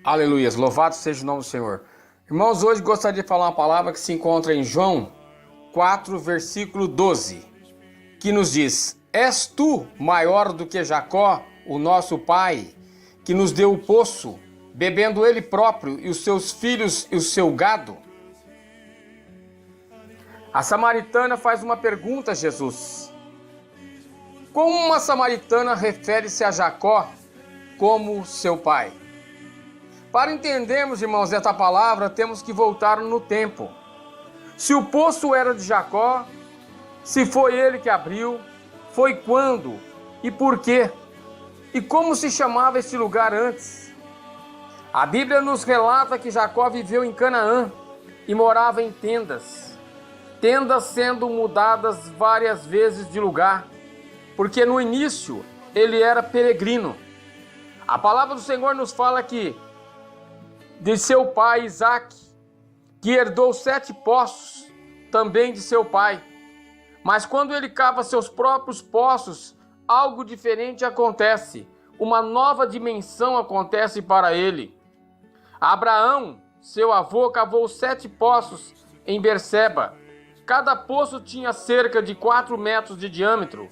Aleluias, louvado seja o nome do Senhor. Irmãos, hoje gostaria de falar uma palavra que se encontra em João 4, versículo 12, que nos diz: És tu maior do que Jacó, o nosso pai, que nos deu o poço, bebendo ele próprio e os seus filhos e o seu gado? A samaritana faz uma pergunta a Jesus. Como uma samaritana refere-se a Jacó como seu pai? Para entendermos, irmãos, esta palavra, temos que voltar no tempo. Se o poço era de Jacó, se foi ele que abriu, foi quando e por quê? E como se chamava este lugar antes? A Bíblia nos relata que Jacó viveu em Canaã e morava em tendas. Tendas sendo mudadas várias vezes de lugar, porque no início ele era peregrino. A palavra do Senhor nos fala que de seu pai Isaque, que herdou 7 poços, também de seu pai. Mas quando ele cava seus próprios poços, algo diferente acontece. Uma nova dimensão acontece para ele. Abraão, seu avô, cavou 7 poços em Berseba. Cada poço tinha cerca de 4 metros de diâmetro,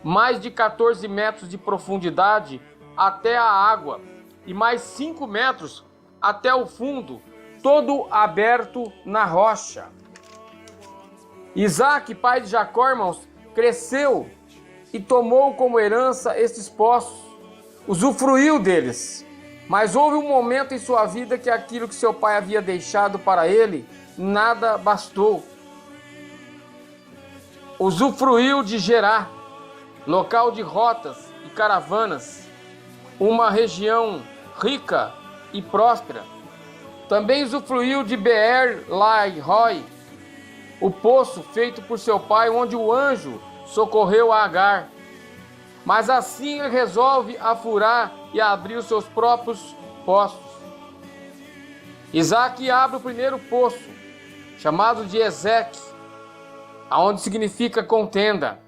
mais de 14 metros de profundidade até a água e mais 5 metros até o fundo, todo aberto na rocha. Isaque, pai de Jacó, irmãos, cresceu e tomou como herança estes poços, usufruiu deles. Mas houve um momento em sua vida que aquilo que seu pai havia deixado para ele, nada bastou. Usufruiu de Gerar, local de rotas e caravanas, uma região rica e próspera. Também usufruiu de Beer-Lahai-roi, o poço feito por seu pai, onde o anjo socorreu a Agar. Mas assim ele resolve afurar e abrir os seus próprios poços. Isaque abre o primeiro poço, chamado de Ezeque, aonde significa contenda.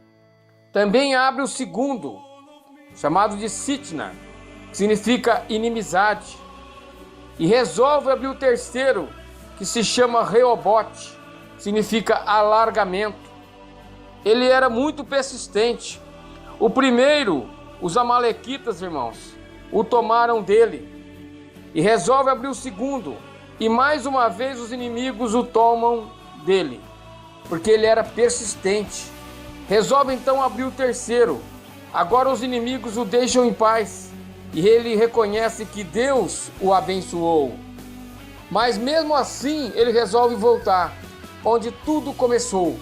Também abre o segundo, chamado de Sitna, que significa inimizade. E resolve abrir o terceiro, que se chama Reobote, significa alargamento. Ele era muito persistente. O primeiro, os amalequitas, irmãos, o tomaram dele. E resolve abrir o segundo, e mais uma vez os inimigos o tomam dele, porque ele era persistente. Resolve então abrir o terceiro. Agora os inimigos o deixam em paz. E ele reconhece que Deus o abençoou. Mas mesmo assim, ele resolve voltar, onde tudo começou.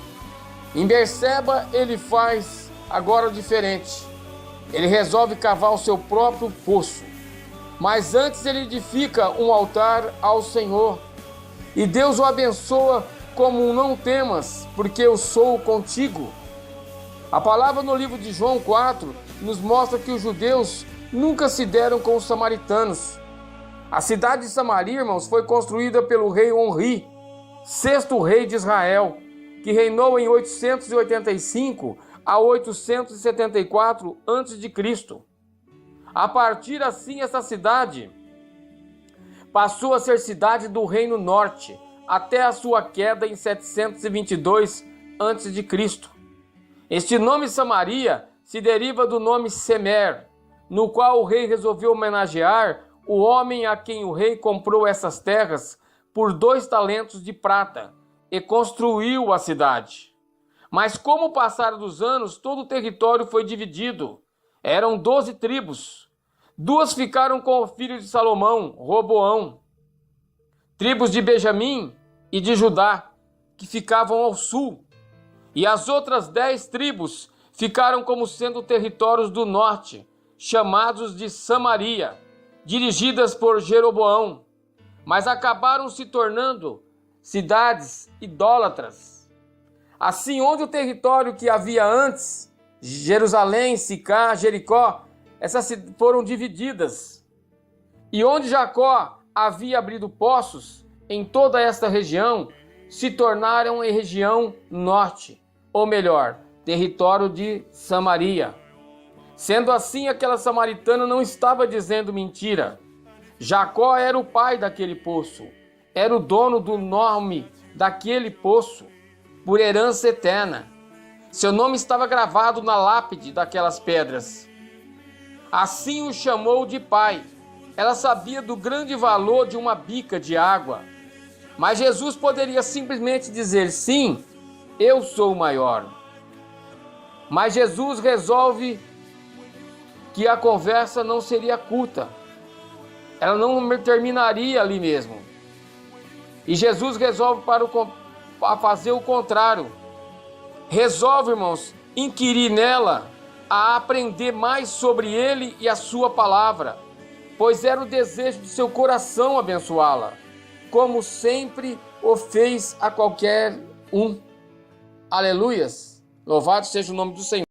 Em Berseba, ele faz agora diferente. Ele resolve cavar o seu próprio poço. Mas antes ele edifica um altar ao Senhor. E Deus o abençoa como um não temas, porque eu sou contigo. A palavra no livro de João 4 nos mostra que os judeus nunca se deram com os samaritanos. A cidade de Samaria, irmãos, foi construída pelo rei Onri, 6º rei de Israel, que reinou em 885 a 874 a.C. A partir assim, essa cidade passou a ser cidade do Reino Norte, até a sua queda em 722 a.C. Este nome Samaria se deriva do nome Semer, no qual o rei resolveu homenagear o homem a quem o rei comprou essas terras por 2 talentos de prata e construiu a cidade. Mas com o passar dos anos, todo o território foi dividido. Eram 12 tribos. 2 ficaram com o filho de Salomão, Roboão. Tribos de Benjamim e de Judá, que ficavam ao sul. E as outras 10 tribos ficaram como sendo territórios do norte, chamados de Samaria, dirigidas por Jeroboão, mas acabaram se tornando cidades idólatras. Assim, onde o território que havia antes, Jerusalém, Sicá, Jericó, essas foram divididas. E onde Jacó havia abrido poços, em toda esta região, se tornaram em região norte, ou melhor, território de Samaria. Sendo assim, aquela samaritana não estava dizendo mentira. Jacó era o pai daquele poço, era o dono do nome daquele poço, por herança eterna. Seu nome estava gravado na lápide daquelas pedras. Assim o chamou de pai. Ela sabia do grande valor de uma bica de água. Mas Jesus poderia simplesmente dizer: sim, eu sou o maior. Mas Jesus resolve que a conversa não seria curta. Ela não terminaria ali mesmo. E Jesus resolve para fazer o contrário. Resolve, irmãos, inquirir nela, a aprender mais sobre ele e a sua palavra, pois era o desejo de seu coração abençoá-la, como sempre o fez a qualquer um. Aleluias! Louvado seja o nome do Senhor.